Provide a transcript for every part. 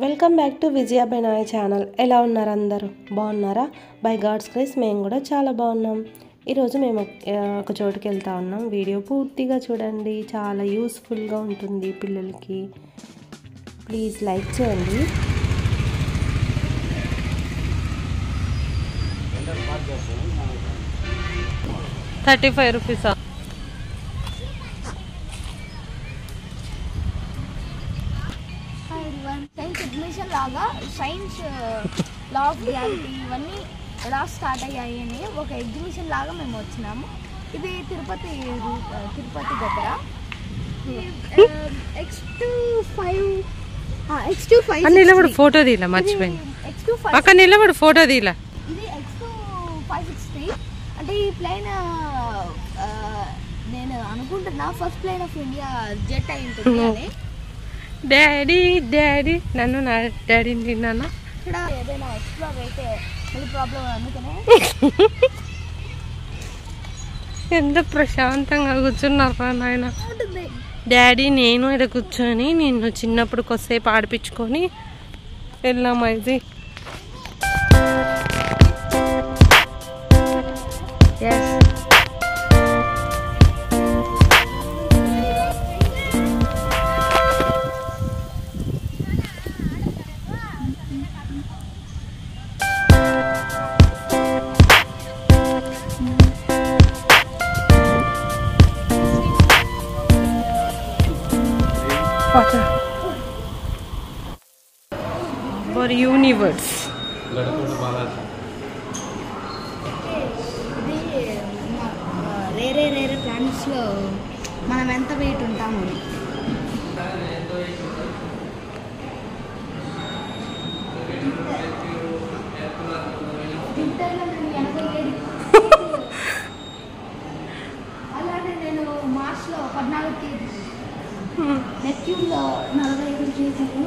Welcome back to Vijaya Benoy channel. ఎలా ఉన్నారు అందరూ? బాగున్నారా? బై గాడ్స్ గ్రేస్ మేము కూడా చాలా బాగున్నాం. ఈరోజు మేము ఒక చోటుకి వెళ్తా ఉన్నాం. వీడియో పూర్తిగా చూడండి, చాలా యూస్ఫుల్గా ఉంటుంది పిల్లలకి. ప్లీజ్ లైక్ చేయండి. ₹35 సైన్స్ ఎగ్జిబిషన్ లాగా సైన్స్ లా ఆఫ్ గ్రావిటీ ఇవన్నీ ఎలా స్టార్ట్ అయ్యాయి అని ఒక ఎగ్జిబిషన్ లాగా మేము వచ్చినాము. ఇది తిరుపతి దగ్గర X25 నిలబడు ఫోటో తీలా మర్చిపోయింది. అక్కడ నిలబడు ఫోటో తీలా. ఇది X2563 అంటే ఈ ప్లేన్ నేను అనుకుంటున్నా first plane of India jet అయి ఉంటుంది అని. డాడీ డాడీ నన్ను నా డాడీని తిన్నాను. ఇక్కడ ఏదైనా ఎక్స్ప్లోర్ అయితే మళ్ళీ ప్రాబ్లం అందుకనే ఎంత ప్రశాంతంగా కూర్చున్నారా నాయన. డాడీ నేను ఇక్కడ కూర్చొని నిన్ను చిన్నప్పుడు కొద్దిసేపు ఆడిపించుకొని వెళ్ళాము. ఇది యూనివర్స్. ఇది రేరే ప్లానెట్స్లో మనం ఎంత వెయిట్ ఉంటాము అని. అలాగే నేను మార్చ్లో 14 కేజీలు, నెప్ట్యూన్లో 45 కేజీలు,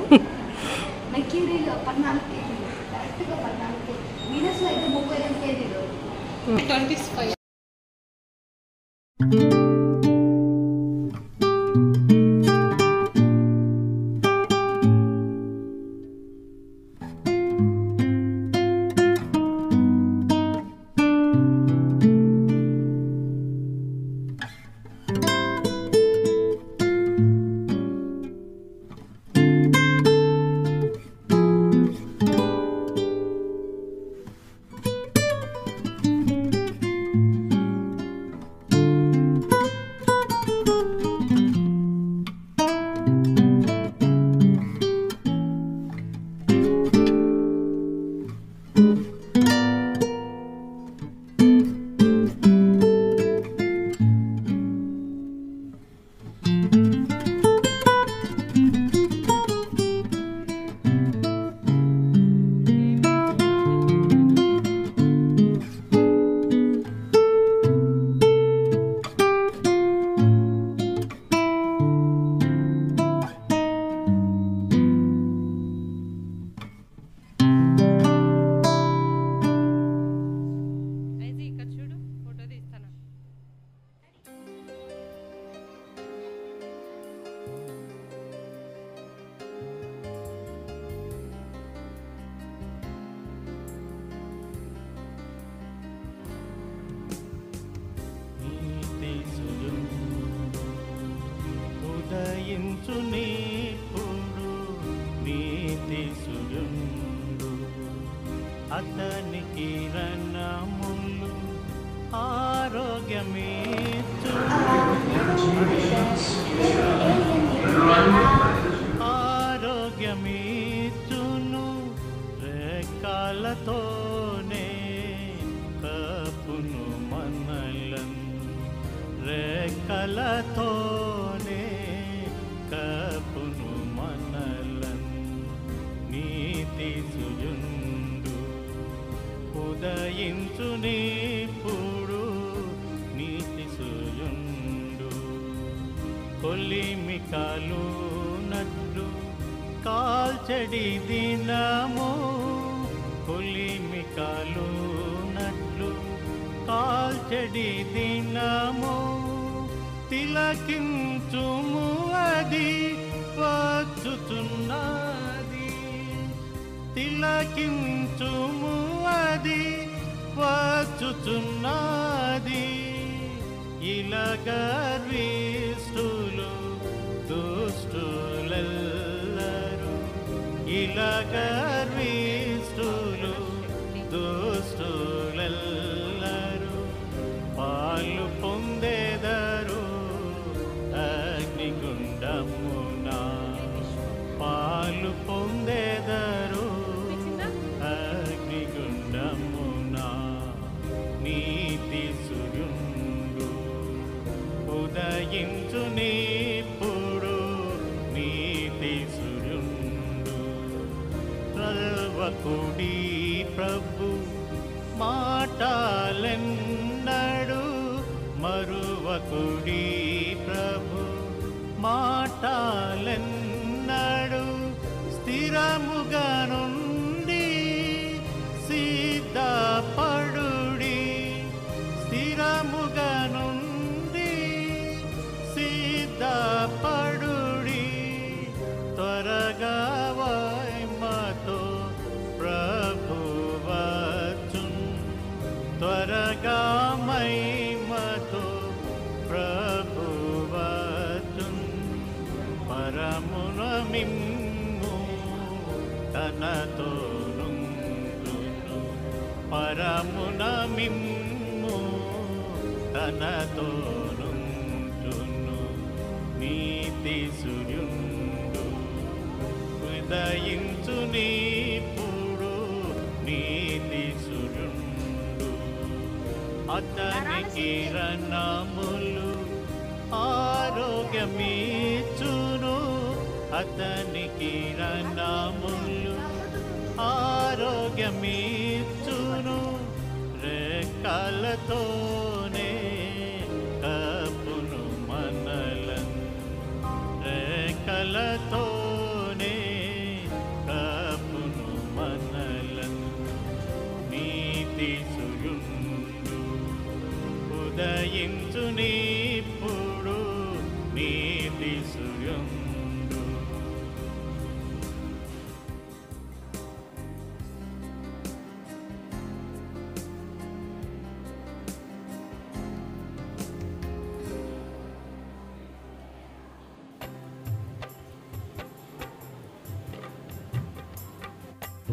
మెర్క్యూరీలో 14 కేజీలు, కరెక్ట్గా 14 కేజీలు, వీనస్లో అయితే 32 కేజీలు. 25 నీతి సుజుండు అతనికి రన్నములు ఆరోగ్యమీచును రెక్కలతోనే కపును మనలను రెక్కలతోనే కపును మనలను నీతి సుజుండు ఉదయించు నీపుడు నీతి సుజుండు కొలిమికలు నట్లు కాల్చడి దినము కొలిమికలు నట్లు కాల్చడి దినము తిలకించుము అది వచ్చుచున్నది తిలకించుము అది వచ్చుచున్నది. ఇలా గర్విష్ఠులు దుష్టులెల్లరు, ఇలా గర్విష్ఠులు దుష్టులెల్లరు పాలు పొందేదరు అగ్నిగుండమున, పాలు పొందేదరు అగ్నిగుండమున. నీతి సూర్యుండు ఉదయించు నీప్పుడు, నీతి సూర్యుండు ప్రవకుడి ప్రభు మాటలెన్నడు మరువకుడి ప్రభు మాటలెన్నడు. స్థిరముగా నుండి సిద్ధపడుడి, స్థిరముగా నుండి సిద్ధపడుడి. త్వరగా మహిమతో ప్రభు వచ్చున్, త్వరగా మహిమతో ప్రభు వచ్చున్. పరమున మిమ్ము తనతో నుండును, పరమున మిమ్ము తనతో నుండును. నీతి సూర్యుండు ఉదయించు నీప్పుడు, నీతి సూర్యుండు అతని కిరణములు ఆరోగ్యమిచ్చును, అతని కిరణములు ఆరోగ్యమిచ్చును. రెక్కలతోనే కప్పును మనలను, రెక్కలతోనే కప్పును మనలను. నీతి సూర్యుండు ఉదయించు నీప్పుడు, నీతి సూర్యుండు.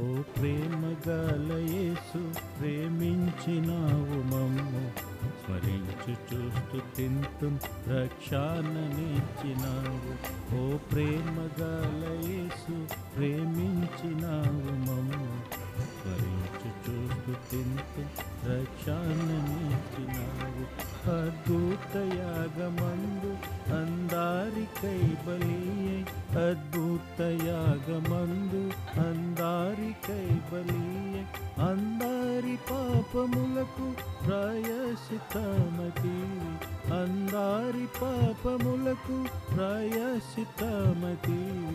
ఓ ప్రేమగల యేసు ప్రేమించినావు మమ్ము, స్మరించు చూస్తూ తింటూ రక్షణనిచ్చినావు. ఓ ప్రేమగల యేసు ప్రేమించినావు మమ్ము, స్మరించు చూస్తూ తింటూ రక్షణనిచ్చినావు. అద్భుత యాగమందు అందారికై బలియై, అద్భుత యాగమందు అందారికై బలియై, అందరి పాపములకు ప్రాయశ్చిత్తమతివి, అందరి పాపములకు ప్రాయశ్చిత్తమతివి.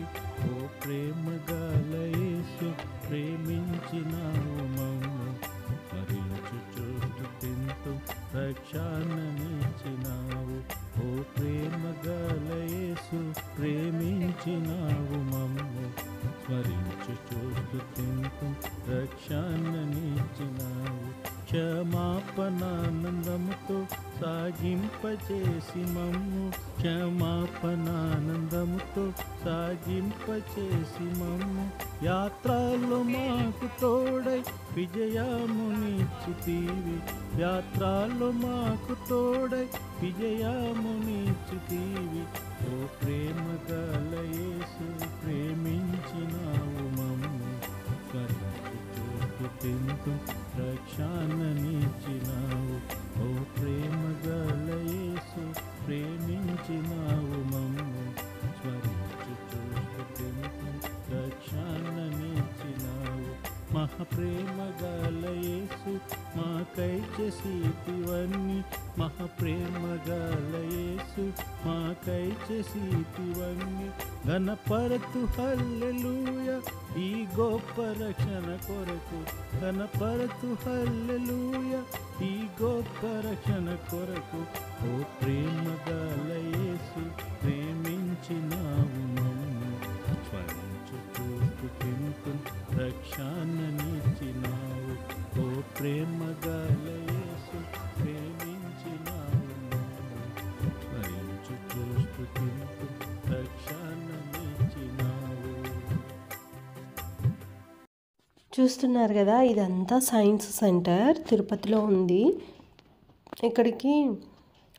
ఓ ప్రేమగల యేసు ప్రేమించినావు మమ్ము, స్మరించు చూస్తూ తింటూ రక్షణనిచ్చినావు. ఓ ప్రేమగల యేసు ప్రేమించినావు మమ్ము, స్మరించు చూస్తూ తింటూ రక్షణనిచ్చినావు. క్షమాపణానందముతో సాగింపచేసి మమ్ము, క్షమాపణానందముతో సాగింపచేసి మమ్ము. యాత్రలో మాకు తోడై విజయమునిచ్చితివి, యాత్రలో మాకు తోడై విజయమునిచ్చితివి. ఓ ప్రేమగల యేసు ప్రేమించినావు మమ్ము, స్మరించు చూస్తూ తింటూ రక్షణనిచ్చినావు. ఓ ప్రేమగల యేసు ప్రేమించినావు మమ్ము, స్మరించు చూస్తూ తింటూ రక్షణనిచ్చినావు. మహాప్రేమగల యేసు మాకై చేసితివన్నీ, మహాప్రేమగల యేసు మాకై చేసితివన్నీ. ఘనపరతు హల్లెలూయా ఈ గొప్ప రక్షణ కొరకు, ఘనపరతు హల్లెలూయా ఈ గొప్ప రక్షణ కొరకు. ఓ ప్రేమగల యేసు ప్రేమించినావు మమ్ము, స్మరించు చూస్తూ తింటూ రక్ష రక్షణనిచ్చినావు. ఓ ప్రేమ గల యేసు ప్రేమించినావు నన్ను. స్మరించుచు స్తుతింతు రక్షణనిచ్చినావు. చూస్తున్నారు కదా, ఇదంతా సైన్స్ సెంటర్ తిరుపతిలో ఉంది. ఇక్కడికి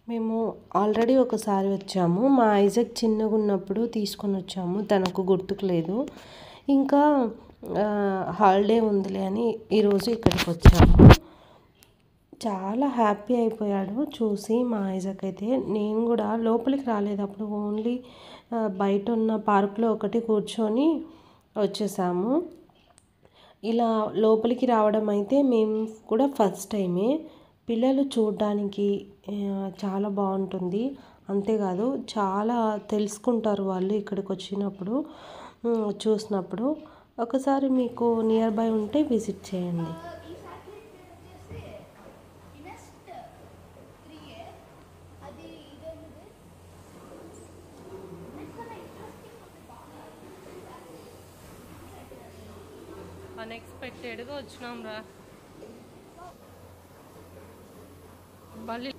మేము ఆల్రెడీ ఒకసారి వచ్చాము. మా ఐజాక్ చిన్నగా ఉన్నప్పుడు తీసుకొని వచ్చాము, తనకు గుర్తుకు లేదు. ఇంకా హాలిడే ఉందిలే అని ఈరోజు ఇక్కడికి వచ్చాము. చాలా హ్యాపీ అయిపోయాడు చూసి మా ఐజాక్ అయితే. నేను కూడా లోపలికి రాలేదు, అప్పుడు ఓన్లీ బయట ఉన్న పార్కులో ఒకటి కూర్చొని వచ్చేసాము. ఇలా లోపలికి రావడం అయితే మేము కూడా ఫస్ట్ టైమే. పిల్లలు చూడడానికి చాలా బాగుంటుంది. అంతేకాదు చాలా తెలుసుకుంటారు వాళ్ళు ఇక్కడికి వచ్చినప్పుడు, చూసినప్పుడు. ఒకసారి మీకు నియర్ బై ఉంటే విజిట్ చేయండి. ఈ శాటిలైట్ వచ్చేసి ఇనెస్ట్ 3A. అది ఇదేంటిది చాలా ఇంట్రెస్టింగ్ ఉంది, బాగా. అన్ఎక్స్పెక్టెడ్గా వచ్చినాం రా. మళ్ళీ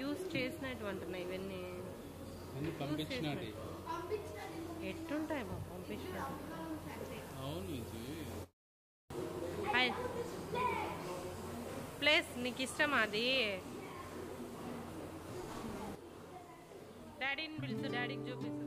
యూస్ చేసినటువంటివి ఇవన్నీ పంపించినది ఎట్టుంటాయి బాబు పంపించినట్టు. అవును. ప్లేస్ నీకు ఇష్టమా అది? డాడీని పిలుచు, డాడీకి చూపిస్తు.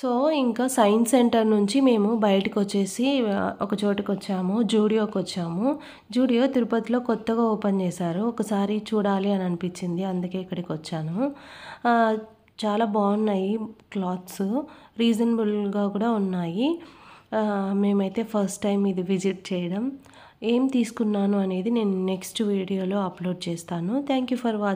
సో ఇంకా సైన్స్ సెంటర్ నుంచి మేము బయటకు వచ్చేసి ఒక చోటుకి వచ్చాము, జూడియోకి వచ్చాము. జూడియో తిరుపతిలో కొత్తగా ఓపెన్ చేశారు. ఒకసారి చూడాలి అని అనిపించింది, అందుకే ఇక్కడికి వచ్చాను. చాలా బాగున్నాయి క్లాత్స్, రీజనబుల్గా కూడా ఉన్నాయి. మేమైతే ఫస్ట్ టైం ఇది విజిట్ చేయడం. ఏం తీసుకున్నాను అనేది నేను నెక్స్ట్ వీడియోలో అప్లోడ్ చేస్తాను. Thank you for watching.